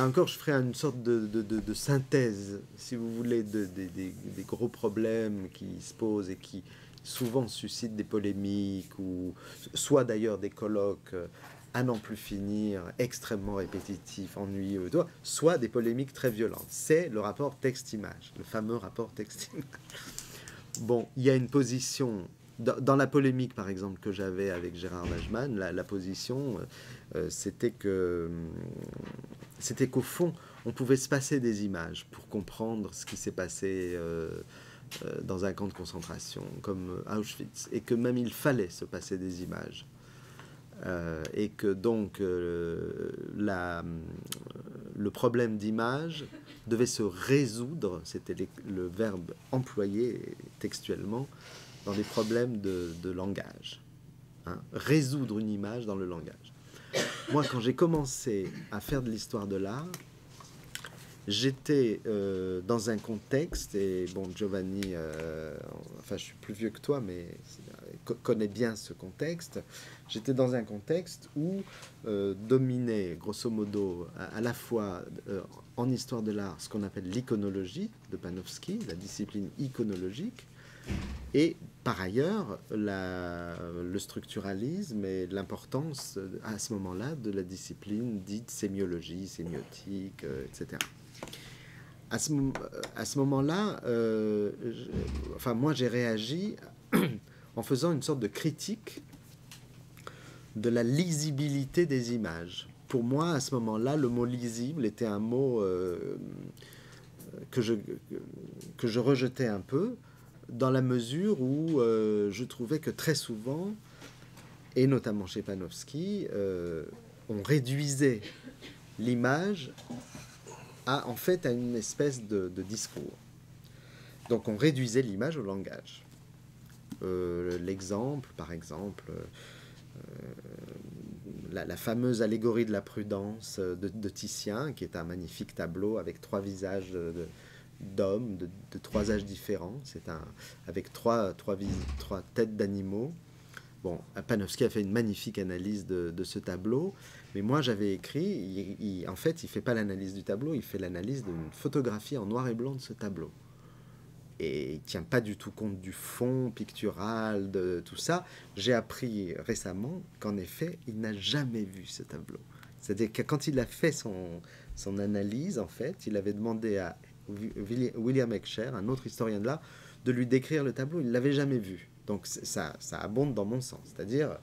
là encore, je ferai une sorte de synthèse, si vous voulez, des gros problèmes qui se posent et qui souvent suscitent des polémiques, ou soit d'ailleurs des colloques à n'en plus finir, extrêmement répétitifs, ennuyeux, soit des polémiques très violentes. C'est le rapport texte-image, le fameux rapport texte-image. Bon, il y a une position, dans la polémique par exemple que j'avais avec Gérard Najman, la position c'était qu'au fond, on pouvait se passer des images pour comprendre ce qui s'est passé dans un camp de concentration comme Auschwitz, et que même il fallait se passer des images. Et que donc le problème d'image devait se résoudre, c'était le verbe employé textuellement, dans des problèmes de langage. Hein, résoudre une image dans le langage. Moi, quand j'ai commencé à faire de l'histoire de l'art, j'étais dans un contexte, et bon, Giovanni, enfin je suis plus vieux que toi, mais connaît bien ce contexte. J'étais dans un contexte où dominait, grosso modo, à la fois en histoire de l'art, ce qu'on appelle l'iconologie de Panofsky, la discipline iconologique, et par ailleurs le structuralisme et l'importance à ce moment-là de la discipline dite sémiologie, sémiotique, etc. À ce moment-là, enfin moi j'ai réagi en faisant une sorte de critique de la lisibilité des images. Pour moi, à ce moment-là, le mot lisible était un mot que je rejetais un peu, dans la mesure où je trouvais que très souvent, et notamment chez Panofsky, on réduisait l'image en fait à une espèce de discours. Donc on réduisait l'image au langage. L'exemple, par exemple, la fameuse allégorie de la prudence de Titien, qui est un magnifique tableau avec 3 visages d'hommes de 3 âges différents, avec trois têtes d'animaux. Bon, Panofsky a fait une magnifique analyse de ce tableau, mais moi j'avais écrit, en fait il ne fait pas l'analyse du tableau, il fait l'analyse d'une photographie en noir et blanc de ce tableau. Et il ne tient pas du tout compte du fond pictural, de tout ça. J'ai appris récemment qu'en effet, il n'a jamais vu ce tableau. C'est-à-dire que quand il a fait son analyse, en fait, il avait demandé à William Heckscher, un autre historien de l'art, de lui décrire le tableau. Il ne l'avait jamais vu. Donc ça abonde dans mon sens. C'est-à-dire,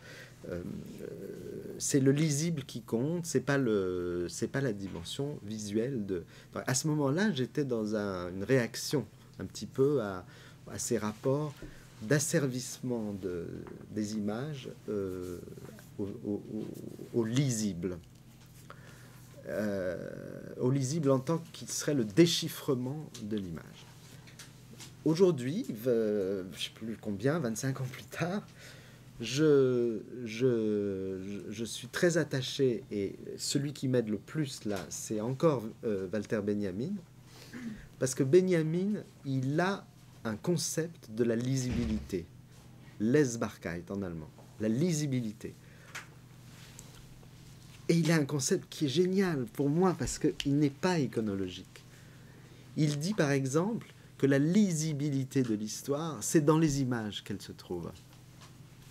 c'est le lisible qui compte, c'est pas la dimension visuelle. Donc, à ce moment-là, j'étais dans une réaction un petit peu à ces rapports d'asservissement des images au lisible. Au lisible en tant qu'il serait le déchiffrement de l'image. Aujourd'hui, je ne sais plus combien, 25 ans plus tard, je suis très attaché, et celui qui m'aide le plus là, c'est encore Walter Benjamin, parce que Benjamin, il a un concept de la lisibilité, Lesbarkeit en allemand, la lisibilité. Et il a un concept qui est génial pour moi, parce qu'il n'est pas iconologique. Il dit par exemple que la lisibilité de l'histoire, c'est dans les images qu'elle se trouve.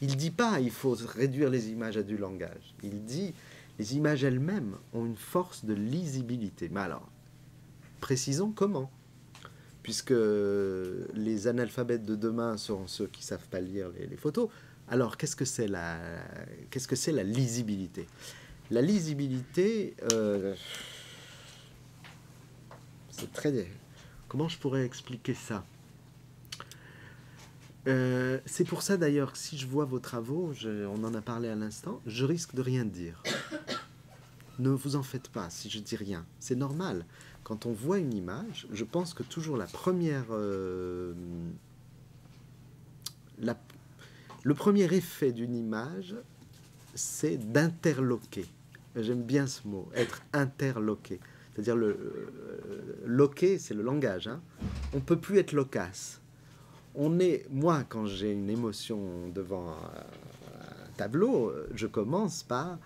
Il ne dit pas il faut réduire les images à du langage. Il dit les images elles-mêmes ont une force de lisibilité. Mais alors, précisons comment. Puisque les analphabètes de demain seront ceux qui ne savent pas lire les photos. Alors, qu'est-ce que c'est la lisibilité ? La lisibilité, c'est très... Comment je pourrais expliquer ça ? C'est pour ça d'ailleurs que si je vois vos travaux, on en a parlé à l'instant, je risque de rien dire. Ne vous en faites pas si je dis rien. C'est normal. Quand on voit une image, je pense que toujours la première... le premier effet d'une image, c'est d'interloquer. J'aime bien ce mot, être interloqué. C'est-à-dire loquer, c'est le langage. Hein. On ne peut plus être loquace. Moi, quand j'ai une émotion devant un tableau, je commence par...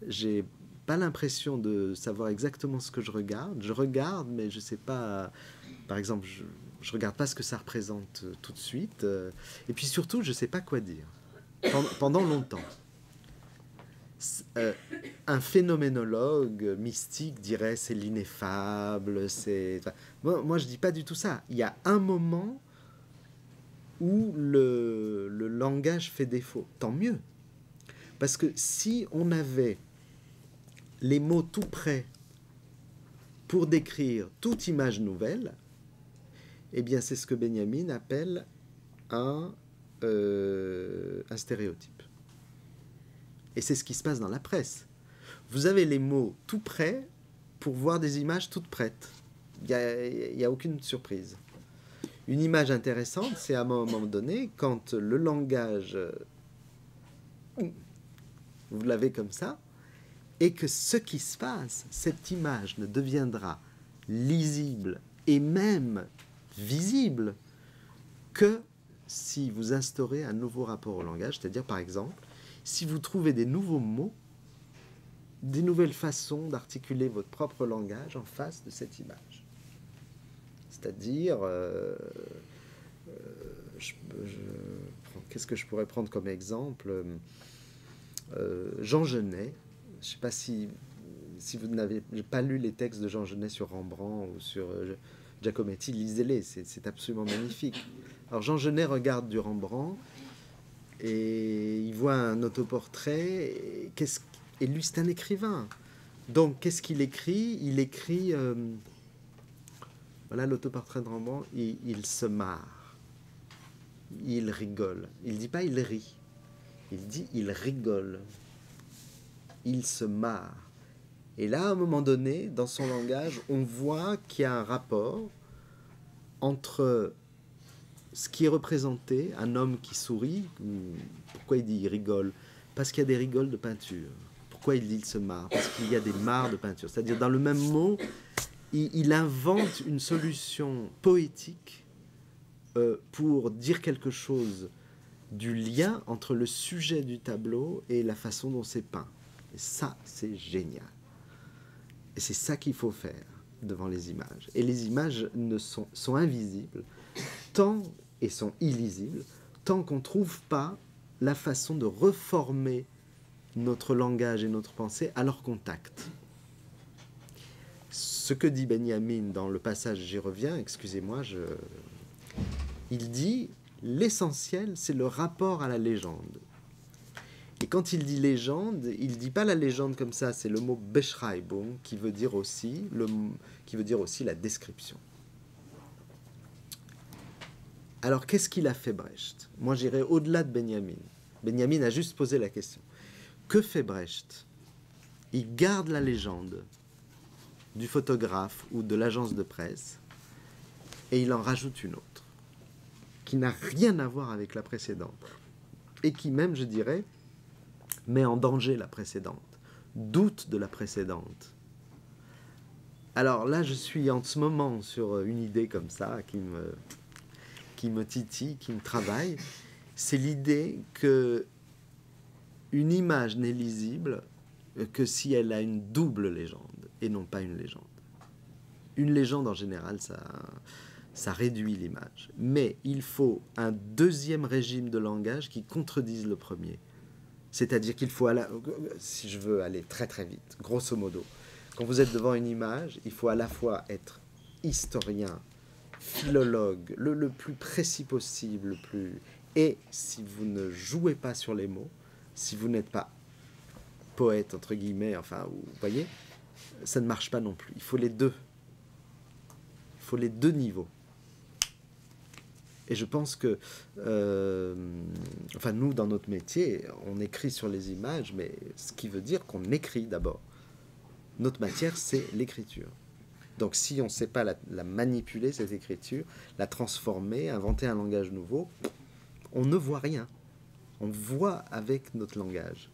J'ai pas l'impression de savoir exactement ce que je regarde. Je regarde, mais je sais pas. Par exemple, je regarde pas ce que ça représente tout de suite. Et puis surtout, je sais pas quoi dire. Pendant longtemps. Un phénoménologue mystique dirait c'est l'ineffable, c'est... Enfin, moi, je dis pas du tout ça. Il y a un moment où le langage fait défaut. Tant mieux. Parce que si on avait les mots tout prêts pour décrire toute image nouvelle, eh bien c'est ce que Benjamin appelle un stéréotype. Et c'est ce qui se passe dans la presse. Vous avez les mots tout prêts pour voir des images toutes prêtes. Il n'y a aucune surprise. Une image intéressante, c'est à un moment donné, quand le langage, vous l'avez comme ça, et que ce qui se passe, cette image ne deviendra lisible et même visible que si vous instaurez un nouveau rapport au langage, c'est-à-dire par exemple, si vous trouvez des nouveaux mots, des nouvelles façons d'articuler votre propre langage en face de cette image. C'est-à-dire, qu'est-ce que je pourrais prendre comme exemple? Jean Genet, je ne sais pas si vous n'avez pas lu les textes de Jean Genet sur Rembrandt ou sur Giacometti, lisez-les, c'est absolument magnifique. Alors Jean Genet regarde du Rembrandt, et il voit un autoportrait, et lui c'est un écrivain. Donc qu'est-ce qu'il écrit? Il écrit, voilà l'autoportrait de Rembrandt, il se marre, il rigole. Il ne dit pas il rit, il dit il rigole, il se marre. Et là, à un moment donné, dans son langage, on voit qu'il y a un rapport entre ce qui est représenté, un homme qui sourit. Pourquoi il dit il rigole? Parce qu'il y a des rigoles de peinture. Pourquoi il dit il se marre? Parce qu'il y a des marres de peinture. C'est-à-dire, dans le même mot, il invente une solution poétique pour dire quelque chose du lien entre le sujet du tableau et la façon dont c'est peint. Et ça, c'est génial. Et c'est ça qu'il faut faire devant les images. Et les images sont invisibles et sont illisibles tant qu'on ne trouve pas la façon de reformer notre langage et notre pensée à leur contact. Ce que dit Benjamin dans le passage, j'y reviens, excusez-moi, il dit l'essentiel, c'est le rapport à la légende. Et quand il dit légende, il ne dit pas la légende comme ça, c'est le mot Beschreibung qui veut dire aussi la description. Alors, qu'est-ce qu'il a fait Brecht? Moi, j'irai au-delà de Benjamin. Benjamin a juste posé la question. Que fait Brecht? Il garde la légende du photographe ou de l'agence de presse et il en rajoute une autre qui n'a rien à voir avec la précédente et qui même, je dirais, met en danger la précédente, doute de la précédente. Alors là, je suis en ce moment sur une idée comme ça qui me titille, qui me travaille. C'est l'idée que une image n'est lisible que si elle a une double légende et non pas une légende. Une légende en général, ça réduit l'image. Mais il faut un deuxième régime de langage qui contredise le premier. C'est-à-dire qu'il faut, si je veux aller très très vite, grosso modo, quand vous êtes devant une image, il faut à la fois être historien, philologue, le plus précis possible, et si vous ne jouez pas sur les mots, si vous n'êtes pas poète, entre guillemets, enfin, vous voyez, ça ne marche pas non plus. Il faut les deux. Il faut les deux niveaux. Et je pense que, enfin, nous, dans notre métier, on écrit sur les images, mais ce qui veut dire qu'on écrit d'abord. Notre matière, c'est l'écriture. Donc, si on ne sait pas la manipuler, cette écriture, la transformer, inventer un langage nouveau, on ne voit rien. On voit avec notre langage.